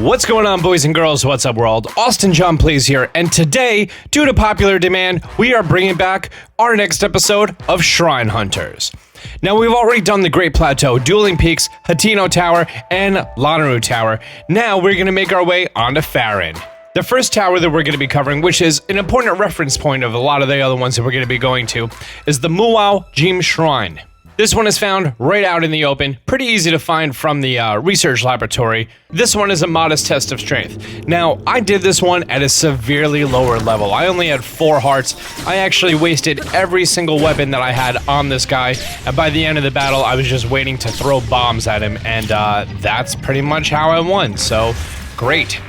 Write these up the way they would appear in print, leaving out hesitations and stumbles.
What's going on, boys and girls? What's up, world? Austin John Plays here, and today, due to popular demand, we are bringing back our next episode of Shrine Hunters. Now, we've already done the Great Plateau, Dueling Peaks, Hateno Tower, and Lanayru Tower. Now, we're going to make our way onto Faron. The first tower that we're going to be covering, which is an important reference point of a lot of the other ones that we're going to be going to, is the muwo Jeem Shrine. This one is found right out in the open, pretty easy to find from the research laboratory. This one is a modest test of strength. Now, I did this one at a severely lower level. I only had 4 hearts. I actually wasted every single weapon that I had on this guy, and by the end of the battle, I was just waiting to throw bombs at him, and that's pretty much how I won, so great.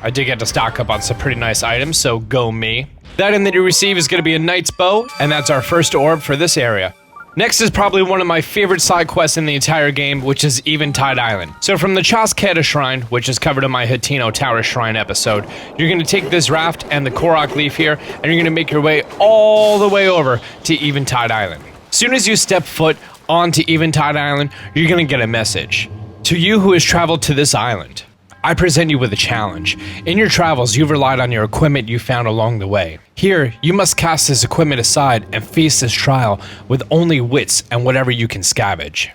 I did get to stock up on some pretty nice items, so go me. The item that you receive is going to be a knight's bow, and that's our first orb for this area. Next is probably one of my favorite side quests in the entire game, which is Eventide Island. So from the QETA Shrine, which is covered in my Hateno Tower Shrine episode, you're going to take this raft and the korok leaf here, and you're going to make your way all the way over to Eventide Island. As soon as you step foot onto Eventide Island, you're going to get a message. To you who has traveled to this island, I present you with a challenge. In your travels, you've relied on your equipment you found along the way. Here, you must cast this equipment aside and face this trial with only wits and whatever you can scavenge.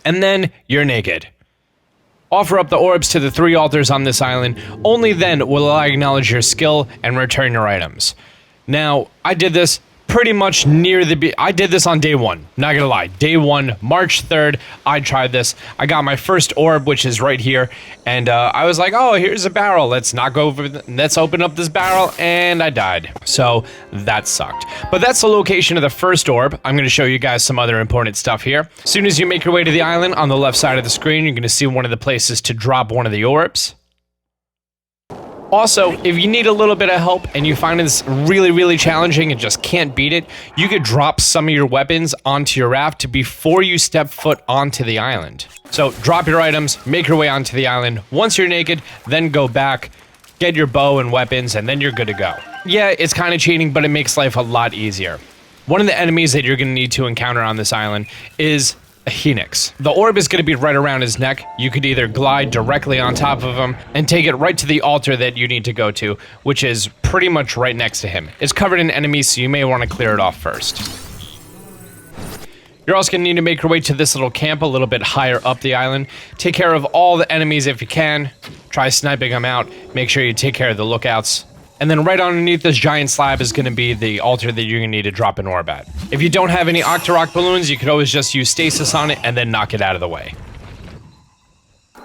And then, you're naked. Offer up the orbs to the 3 altars on this island. Only then will I acknowledge your skill and return your items. Now, I did this pretty much near the I did this on day 1, not gonna lie. Day 1, March 3rd, I tried this. I got my first orb, which is right here, and I was like, oh, here's a barrel. Let's not go over, let's open up this barrel, and I died. So that sucked. But that's the location of the first orb. I'm gonna show you guys some other important stuff here. As soon as you make your way to the island, on the left side of the screen, you're gonna see one of the places to drop one of the orbs. Also, if you need a little bit of help and you find this really challenging and just can't beat it, you could drop some of your weapons onto your raft before you step foot onto the island. So drop your items, make your way onto the island. Once you're naked, then go back, get your bow and weapons, and then you're good to go. Yeah, it's kind of cheating, but it makes life a lot easier. One of the enemies that you're going to need to encounter on this island is a Phoenix. The orb is going to be right around his neck. You could either glide directly on top of him and take it right to the altar that you need to go to, which is pretty much right next to him. It's covered in enemies, so you may want to clear it off first. You're also going to need to make your way to this little camp a little bit higher up the island. Take care of all the enemies if you can. Try sniping them out. Make sure you take care of the lookouts. And then right underneath this giant slab is going to be the altar that you're going to need to drop an orb at. If you don't have any Octorok balloons, you could always just use stasis on it and then knock it out of the way.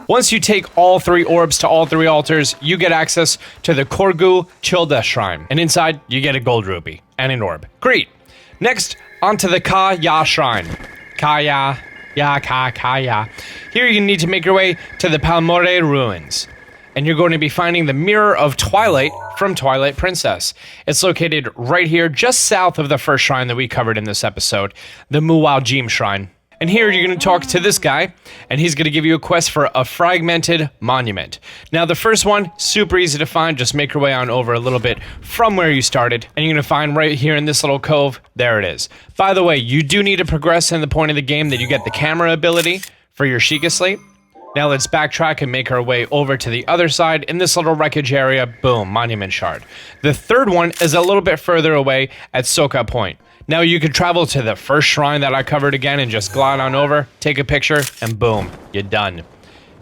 Once you take all 3 orbs to all 3 altars, you get access to the korgu Chideh Shrine. And inside, you get a gold rupee and an orb. Great! Next, onto the Kah Yah Shrine. Kah Yah, Kah Yah. Here you need to make your way to the Palmore Ruins. And you're going to be finding the Mirror of Twilight from Twilight Princess. It's located right here, just south of the first shrine that we covered in this episode, the muwo Jeem Shrine. And here you're going to talk to this guy, and he's going to give you a quest for a fragmented monument. Now, the first one, super easy to find. Just make your way on over a little bit from where you started, and you're going to find right here in this little cove, there it is. By the way, you do need to progress in the point of the game that you get the camera ability for your Sheikah Slate. Now let's backtrack and make our way over to the other side. In this little wreckage area, boom, monument shard. The third one is a little bit further away at Soka Point. Now you could travel to the first shrine that I covered again and just glide on over, take a picture, and boom, you're done.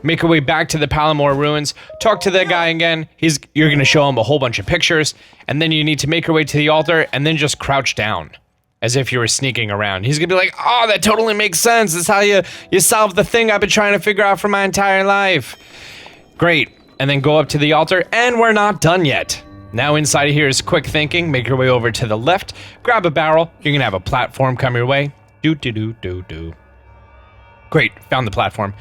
Make your way back to the Palmore Ruins, talk to that guy again, you're gonna show him a whole bunch of pictures, and then you need to make your way to the altar and then just crouch down. As if you were sneaking around. He's gonna be like, oh, that totally makes sense. That's how you solve the thing I've been trying to figure out for my entire life. Great. And then go up to the altar, and we're not done yet. Now inside of here is quick thinking. Make your way over to the left, grab a barrel. You're gonna have a platform come your way. Do. Great, found the platform.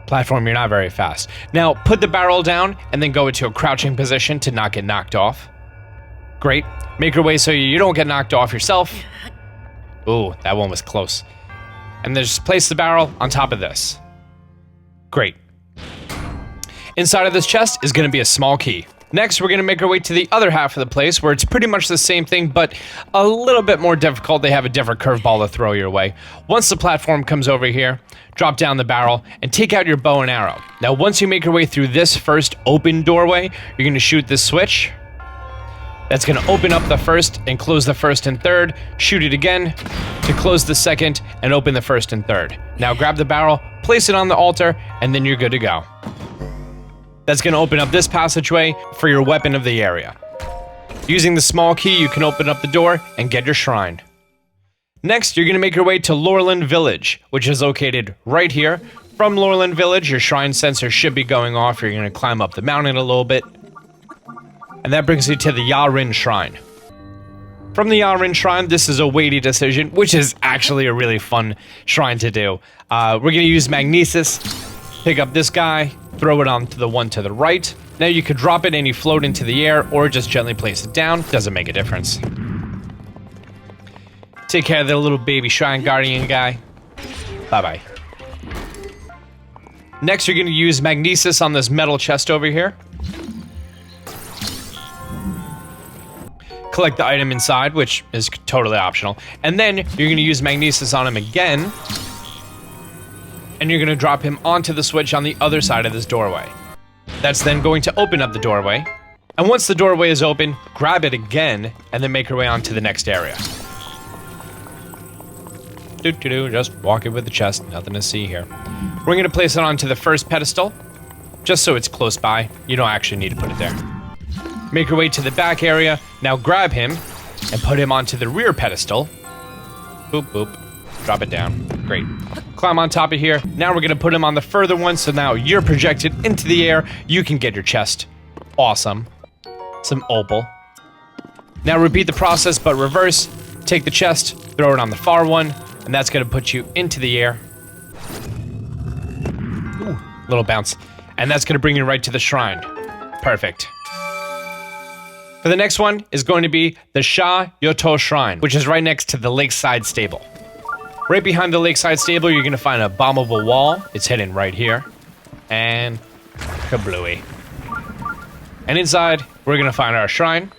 Platform, you're not very fast. Now put the barrel down, and then go into a crouching position to not get knocked off. Great. Make your way so you don't get knocked off yourself. Ooh, that one was close. And then just place the barrel on top of this. Great. Inside of this chest is going to be a small key. Next, we're going to make our way to the other half of the place where it's pretty much the same thing, but a little bit more difficult. They have a different curveball to throw your way. Once the platform comes over here, drop down the barrel and take out your bow and arrow. Now, once you make your way through this first open doorway, you're going to shoot this switch. That's going to open up the first and close the first and third. Shoot it again to close the second and open the first and third. Now grab the barrel, place it on the altar, and then you're good to go. That's going to open up this passageway for your weapon of the area. Using the small key, you can open up the door and get your shrine. Next, you're going to make your way to Lorland Village, which is located right here. From Lorland Village, your shrine sensor should be going off. You're going to climb up the mountain a little bit. And that brings you to the Yah Rin Shrine. From the Yah Rin Shrine, this is a weighty decision, which is actually a really fun shrine to do. We're going to use Magnesis, pick up this guy, throw it onto the one to the right. Now you could drop it and you float into the air, or just gently place it down. Doesn't make a difference. Take care of the little baby shrine guardian guy. Bye-bye. Next, you're going to use Magnesis on this metal chest over here. Collect the item inside, which is totally optional. And then you're going to use Magnesis on him again. And you're going to drop him onto the switch on the other side of this doorway. That's then going to open up the doorway. And once the doorway is open, grab it again, and then make your way onto the next area. Just walk it with the chest, nothing to see here. We're going to place it onto the first pedestal, just so it's close by. You don't actually need to put it there. Make your way to the back area. Now grab him and put him onto the rear pedestal. Boop, boop. Drop it down. Great. Climb on top of here. Now we're going to put him on the further one, so now you're projected into the air. You can get your chest. Awesome. Some opal. Now repeat the process, but reverse. Take the chest, throw it on the far one, and that's going to put you into the air. Ooh, little bounce. And that's going to bring you right to the shrine. Perfect. For the next one is going to be the Shah Utoh Shrine, which is right next to the Lakeside Stable. Right behind the Lakeside Stable, you're going to find a bombable wall. It's hidden right here. And kablooey. And inside, we're going to find our shrine.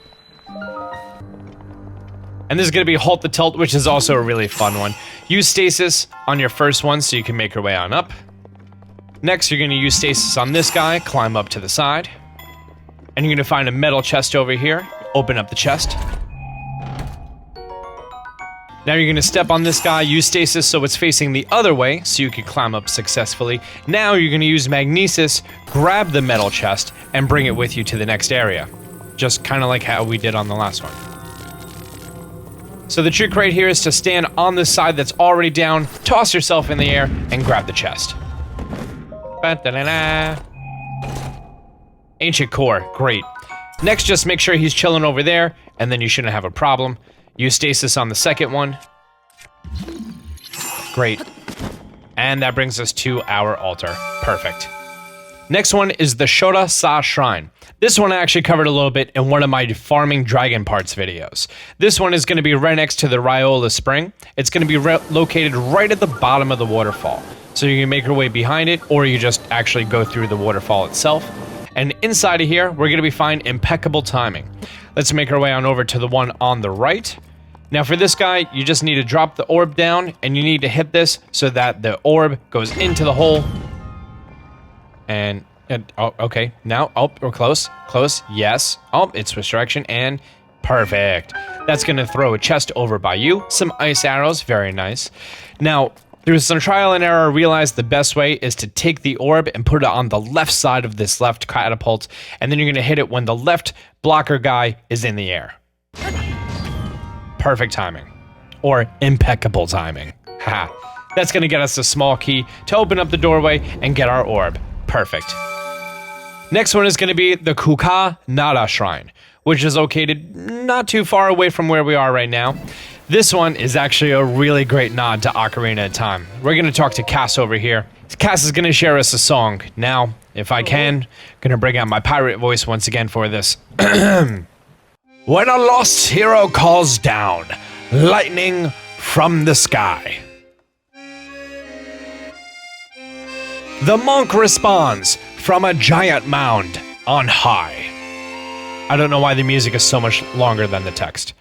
And this is going to be Halt the Tilt, which is also a really fun one. Use stasis on your first one so you can make your way on up. Next, you're going to use stasis on this guy, climb up to the side. And you're going to find a metal chest over here. Open up the chest. Now you're going to step on this guy, use stasis so it's facing the other way, so you can climb up successfully. Now you're going to use Magnesis, grab the metal chest, and bring it with you to the next area. Just kind of like how we did on the last one. So the trick right here is to stand on the side that's already down, toss yourself in the air, and grab the chest. Ba-da-da-da. Ancient core, great. Next, just make sure he's chilling over there, and then you shouldn't have a problem. Use stasis on the second one. Great. And that brings us to our altar. Perfect. Next one is the Shoda Sah Shrine. This one I actually covered a little bit in one of my farming dragon parts videos. This one is going to be right next to the Ryola Spring. It's going to be located right at the bottom of the waterfall. So you can make your way behind it, or you just actually go through the waterfall itself. And inside of here, we're going to be finding impeccable timing. Let's make our way on over to the one on the right. Now for this guy, you just need to drop the orb down, and you need to hit this so that the orb goes into the hole. And oh, okay, now, oh, we're close, yes. Oh, it's switch direction, and perfect. That's going to throw a chest over by you. Some ice arrows, very nice. Now, through some trial and error, I realized the best way is to take the orb and put it on the left side of this left catapult, and then you're going to hit it when the left blocker guy is in the air. Perfect timing. Or impeccable timing. Ha. That's going to get us a small key to open up the doorway and get our orb. Perfect. Next one is going to be the Qukah Nata Shrine, which is located not too far away from where we are right now. This one is actually a really great nod to Ocarina of Time. We're going to talk to Cass over here. Cass is going to share us a song. Now, if I can, going to bring out my pirate voice once again for this. When a lost hero calls down, lightning from the sky. The monk responds from a giant mound on high. I don't know why the music is so much longer than the text.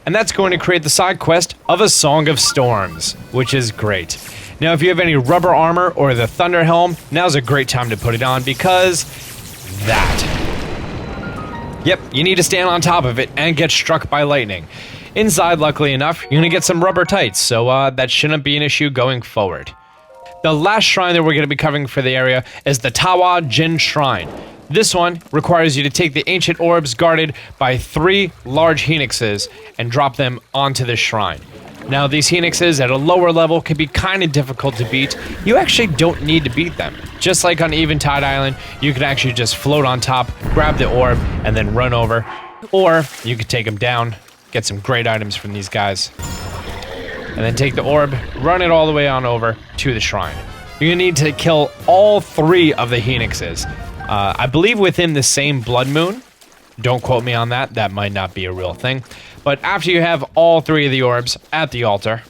And that's going to create the side quest of a Song of Storms, which is great. Now, if you have any rubber armor or the Thunder Helm, now's a great time to put it on because that. Yep, you need to stand on top of it and get struck by lightning. Inside, luckily enough, you're going to get some rubber tights, so that shouldn't be an issue going forward. The last shrine that we're going to be covering for the area is the Tawa Jinn Shrine. This one requires you to take the ancient orbs guarded by 3 large Phoenixes and drop them onto the shrine. Now, these Phoenixes at a lower level can be kind of difficult to beat. You actually don't need to beat them. Just like on Eventide Island, you can actually just float on top, grab the orb, and then run over. Or you could take them down, get some great items from these guys, and then take the orb, run it all the way on over to the shrine. You're gonna need to kill all 3 of the Phoenixes. I believe within the same blood moon. Don't quote me on that. That might not be a real thing. But after you have all 3 of the orbs at the altar...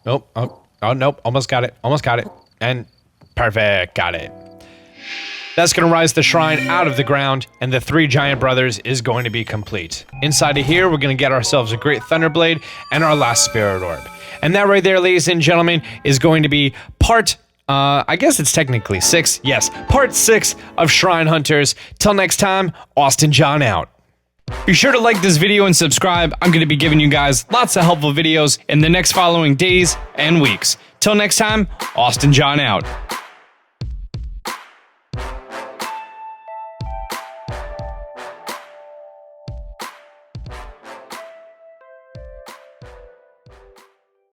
Nope. Oh, nope. Almost got it. Almost got it. And perfect. Got it. That's going to rise the shrine out of the ground, and the 3 giant brothers is going to be complete. Inside of here, we're going to get ourselves a great Thunderblade and our last Spirit Orb. And that right there, ladies and gentlemen, is going to be part... I guess it's technically 6. Yes, part 6 of Shrine Hunters. Till next time, Austin John out. Be sure to like this video and subscribe. I'm going to be giving you guys lots of helpful videos in the next following days and weeks. Till next time, Austin John out.